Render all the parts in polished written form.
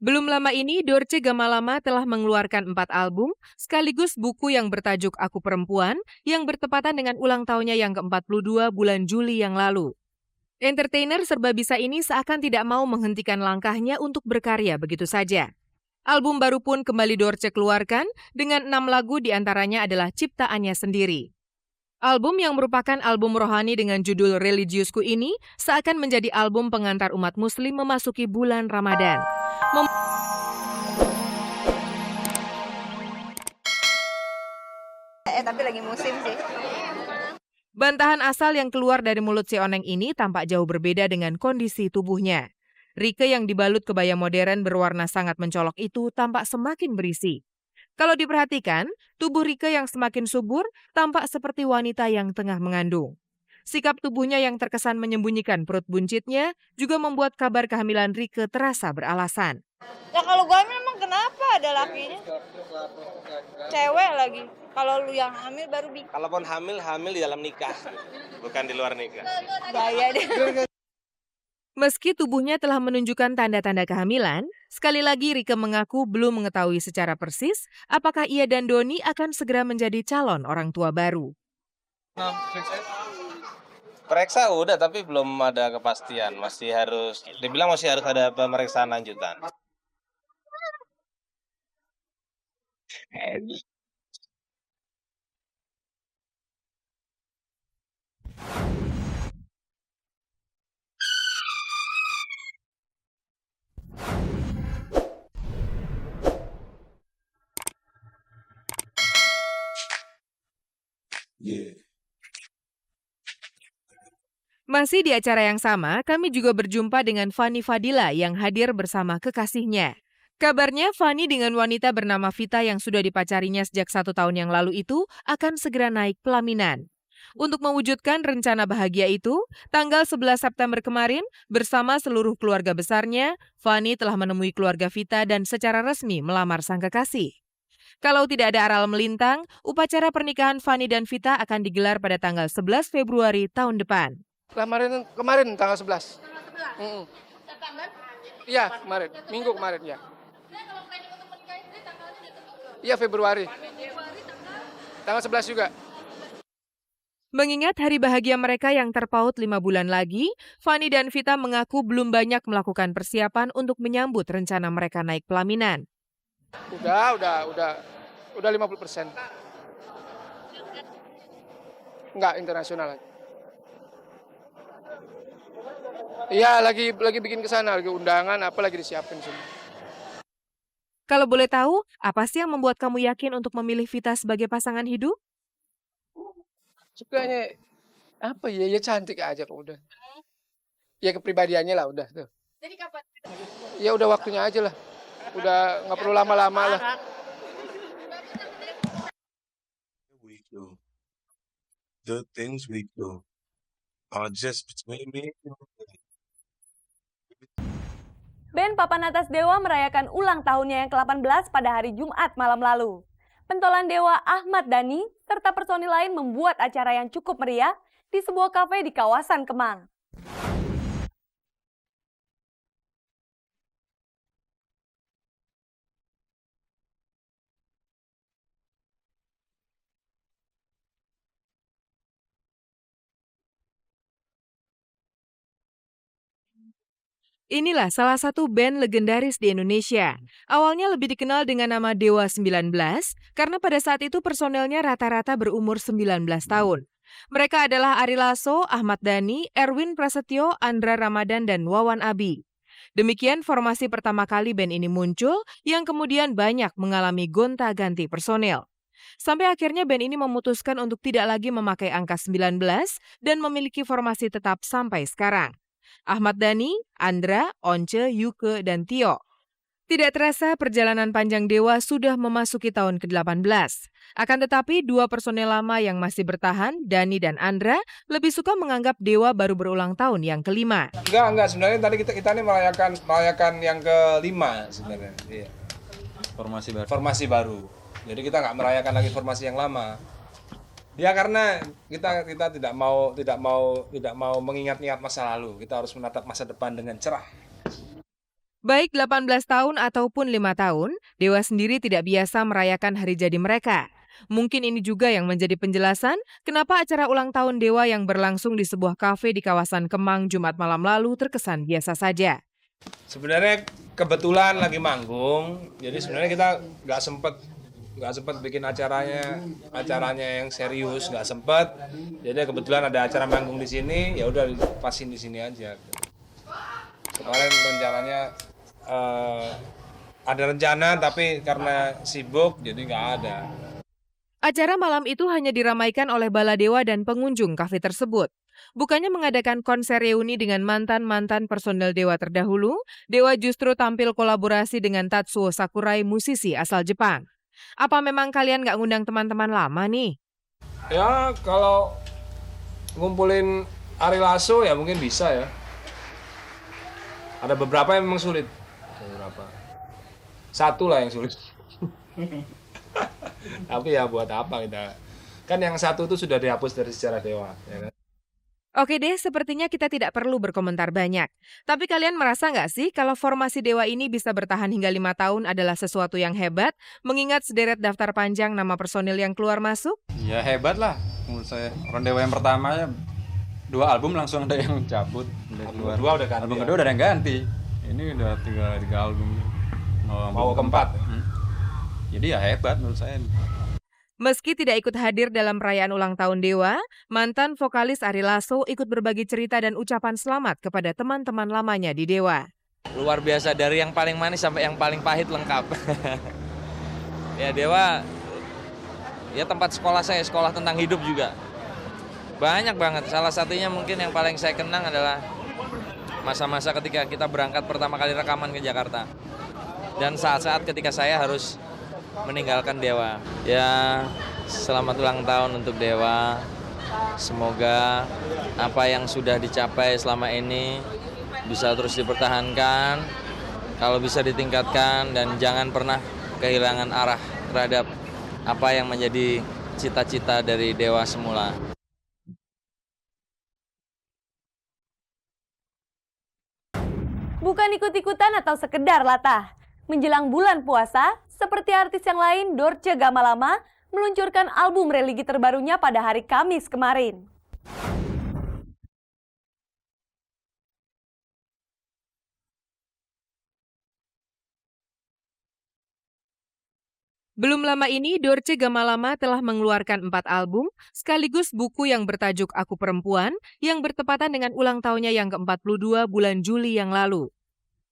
Belum lama ini, Dorce Gamalama telah mengeluarkan 4 album, sekaligus buku yang bertajuk Aku Perempuan, yang bertepatan dengan ulang tahunnya yang ke-42 bulan Juli yang lalu. Entertainer serba bisa ini seakan tidak mau menghentikan langkahnya untuk berkarya begitu saja. Album baru pun kembali Dorce keluarkan dengan 6 lagu diantaranya adalah ciptaannya sendiri. Album yang merupakan album rohani dengan judul Religiusku ini seakan menjadi album pengantar umat muslim memasuki bulan Ramadan. Tapi lagi musim sih. Bantahan asal yang keluar dari mulut si Oneng ini tampak jauh berbeda dengan kondisi tubuhnya. Rike yang dibalut kebaya modern berwarna sangat mencolok itu tampak semakin berisi. Kalau diperhatikan, tubuh Rike yang semakin subur tampak seperti wanita yang tengah mengandung. Sikap tubuhnya yang terkesan menyembunyikan perut buncitnya juga membuat kabar kehamilan Rike terasa beralasan. Ya kalau gue hamil emang kenapa ada lakinya? Cewek lagi. Kalau lu yang hamil baru bikin. Kalaupun hamil di dalam nikah, bukan di luar nikah. Gaya deh. Meski tubuhnya telah menunjukkan tanda-tanda kehamilan, sekali lagi Rike mengaku belum mengetahui secara persis apakah ia dan Doni akan segera menjadi calon orang tua baru. Periksa udah, tapi belum ada kepastian. Dibilang masih harus ada pemeriksaan lanjutan. Masih di acara yang sama, kami juga berjumpa dengan Fanny Fadila yang hadir bersama kekasihnya. Kabarnya Fanny dengan wanita bernama Vita yang sudah dipacarinya sejak 1 tahun yang lalu itu akan segera naik pelaminan. Untuk mewujudkan rencana bahagia itu, tanggal 11 September kemarin, bersama seluruh keluarga besarnya, Fanny telah menemui keluarga Vita dan secara resmi melamar sang kekasih. Kalau tidak ada aral melintang, upacara pernikahan Fanny dan Vita akan digelar pada tanggal 11 Februari tahun depan. Kemarin tanggal 11. September? Iya, kemarin. Minggu kemarin ya. Kalau planning untuk menikah istri tanggalnya udah tentu. Iya, Februari. Tanggal 11 juga. Mengingat hari bahagia mereka yang terpaut 5 bulan lagi, Fanny dan Vita mengaku belum banyak melakukan persiapan untuk menyambut rencana mereka naik pelaminan. Udah 50%. Enggak internasional. Iya, lagi bikin ke sana, lagi undangan, apa lagi disiapin semua. Kalau boleh tahu, apa sih yang membuat kamu yakin untuk memilih Vita sebagai pasangan hidup? Sukanya apa ya? Ya cantik aja kok udah. Ya kepribadiannya lah udah tuh. Jadi kapan? Ya udah waktunya aja lah. Udah nggak perlu lama-lama lah. We do. The things we do are just between me and you. Band Papan Atas Dewa merayakan ulang tahunnya yang ke-18 pada hari Jumat malam lalu. Pentolan Dewa Ahmad Dhani serta personil lain membuat acara yang cukup meriah di sebuah kafe di kawasan Kemang. Inilah salah satu band legendaris di Indonesia. Awalnya lebih dikenal dengan nama Dewa 19 karena pada saat itu personelnya rata-rata berumur 19 tahun. Mereka adalah Ari Lasso, Ahmad Dhani, Erwin Prasetyo, Andra Ramadan, dan Wawan Abi. Demikian formasi pertama kali band ini muncul yang kemudian banyak mengalami gonta-ganti personel. Sampai akhirnya band ini memutuskan untuk tidak lagi memakai angka 19 dan memiliki formasi tetap sampai sekarang. Ahmad Dhani, Andra, Once, Yuke, dan Tio. Tidak terasa perjalanan panjang Dewa sudah memasuki tahun ke-18. Akan tetapi dua personel lama yang masih bertahan, Dhani dan Andra, lebih suka menganggap Dewa baru berulang tahun yang kelima. Enggak, sebenarnya tadi kita ini merayakan yang kelima sebenarnya. Iya. Formasi baru. Jadi kita nggak merayakan lagi formasi yang lama. Ya karena kita tidak mau mengingat-ingat masa lalu. Kita harus menatap masa depan dengan cerah. Baik 18 tahun ataupun 5 tahun, Dewa sendiri tidak biasa merayakan hari jadi mereka. Mungkin ini juga yang menjadi penjelasan kenapa acara ulang tahun Dewa yang berlangsung di sebuah kafe di kawasan Kemang Jumat malam lalu terkesan biasa saja. Sebenarnya kebetulan lagi manggung, jadi sebenarnya kita nggak sempet bikin acaranya yang serius, nggak sempet. Jadi kebetulan ada acara manggung di sini, ya udah pasin di sini aja. Kemarin rencananya ada rencana tapi karena sibuk jadi nggak ada. Acara malam itu hanya diramaikan oleh Baladewa dan pengunjung kafe tersebut. Bukannya mengadakan konser reuni dengan mantan-mantan personel Dewa terdahulu, Dewa justru tampil kolaborasi dengan Tatsuo Sakurai, musisi asal Jepang. Apa memang kalian nggak ngundang teman-teman lama nih? Ya kalau ngumpulin Ari Lasso ya mungkin bisa ya. Ada beberapa yang memang sulit. Satu lah yang sulit. Tapi ya buat apa kita? Kan yang satu itu sudah dihapus dari sejarah Dewa. Ya kan? Oke deh, sepertinya kita tidak perlu berkomentar banyak. Tapi kalian merasa nggak sih kalau formasi Dewa ini bisa bertahan hingga 5 tahun adalah sesuatu yang hebat, mengingat sederet daftar panjang nama personil yang keluar masuk? Ya hebat lah menurut saya. Orang Dewa yang pertama ya 2 album langsung ada yang cabut. Album kedua udah ganti. Album kedua udah ada yang ganti. Ini udah 3 album. Mau keempat. Jadi ya hebat menurut saya. Meski tidak ikut hadir dalam perayaan ulang tahun Dewa, mantan vokalis Ari Lasso ikut berbagi cerita dan ucapan selamat kepada teman-teman lamanya di Dewa. Luar biasa, dari yang paling manis sampai yang paling pahit lengkap. Ya Dewa, ya tempat sekolah saya, sekolah tentang hidup juga. Banyak banget, salah satunya mungkin yang paling saya kenang adalah masa-masa ketika kita berangkat pertama kali rekaman ke Jakarta. Dan saat-saat ketika saya harus meninggalkan Dewa. Ya, selamat ulang tahun untuk Dewa. Semoga apa yang sudah dicapai selama ini bisa terus dipertahankan, kalau bisa ditingkatkan, dan jangan pernah kehilangan arah terhadap apa yang menjadi cita-cita dari Dewa semula. Bukan ikut-ikutan atau sekedar latah. Menjelang bulan puasa, seperti artis yang lain, Dorce Gamalama meluncurkan album religi terbarunya pada hari Kamis kemarin. Belum lama ini, Dorce Gamalama telah mengeluarkan 4 album, sekaligus buku yang bertajuk Aku Perempuan, yang bertepatan dengan ulang tahunnya yang ke-42 bulan Juli yang lalu.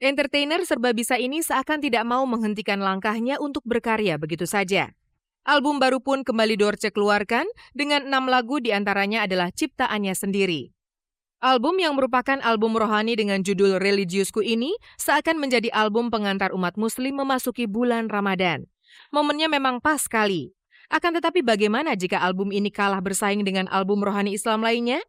Entertainer serba bisa ini seakan tidak mau menghentikan langkahnya untuk berkarya begitu saja. Album baru pun kembali Dorce keluarkan dengan 6 lagu diantaranya adalah ciptaannya sendiri. Album yang merupakan album rohani dengan judul Religiusku ini seakan menjadi album pengantar umat muslim memasuki bulan Ramadan. Momennya memang pas sekali. Akan tetapi bagaimana jika album ini kalah bersaing dengan album rohani Islam lainnya?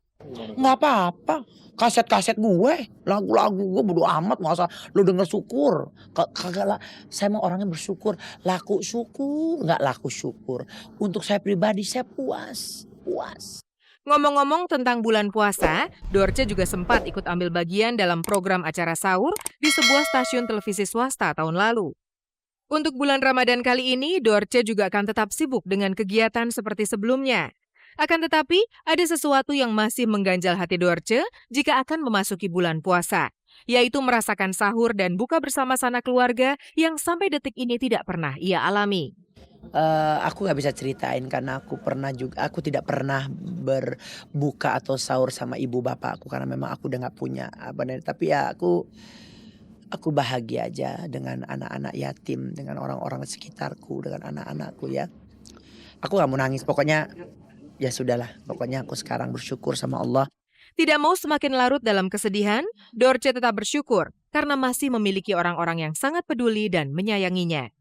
Nggak apa-apa, kaset-kaset gue, lagu-lagu gue bodo amat, masa lu denger syukur. Kagak lah, saya mau orangnya bersyukur, laku syukur, nggak laku syukur. Untuk saya pribadi saya puas. Ngomong-ngomong tentang bulan puasa, Dorce juga sempat ikut ambil bagian dalam program acara sahur di sebuah stasiun televisi swasta tahun lalu. Untuk bulan Ramadan kali ini, Dorce juga akan tetap sibuk dengan kegiatan seperti sebelumnya. Akan tetapi, ada sesuatu yang masih mengganjal hati Dorce jika akan memasuki bulan puasa, yaitu merasakan sahur dan buka bersama sanak keluarga yang sampai detik ini tidak pernah ia alami. Aku nggak bisa ceritain karena aku tidak pernah berbuka atau sahur sama ibu bapakku karena memang aku udah nggak punya tapi ya aku bahagia aja dengan anak-anak yatim, dengan orang-orang sekitarku, dengan anak-anakku ya. Aku nggak mau nangis, pokoknya ya sudahlah, pokoknya aku sekarang bersyukur sama Allah. Tidak mau semakin larut dalam kesedihan, Dorce tetap bersyukur karena masih memiliki orang-orang yang sangat peduli dan menyayanginya.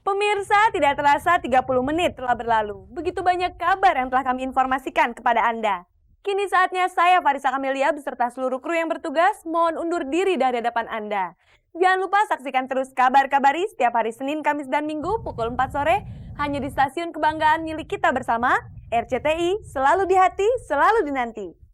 Pemirsa, tidak terasa 30 menit telah berlalu. Begitu banyak kabar yang telah kami informasikan kepada Anda. Kini saatnya saya Farisa Kamelia beserta seluruh kru yang bertugas mohon undur diri dari hadapan Anda. Jangan lupa saksikan terus kabar-kabari setiap hari Senin, Kamis, dan Minggu pukul 4 sore hanya di stasiun kebanggaan milik kita bersama, RCTI, selalu di hati, selalu dinanti.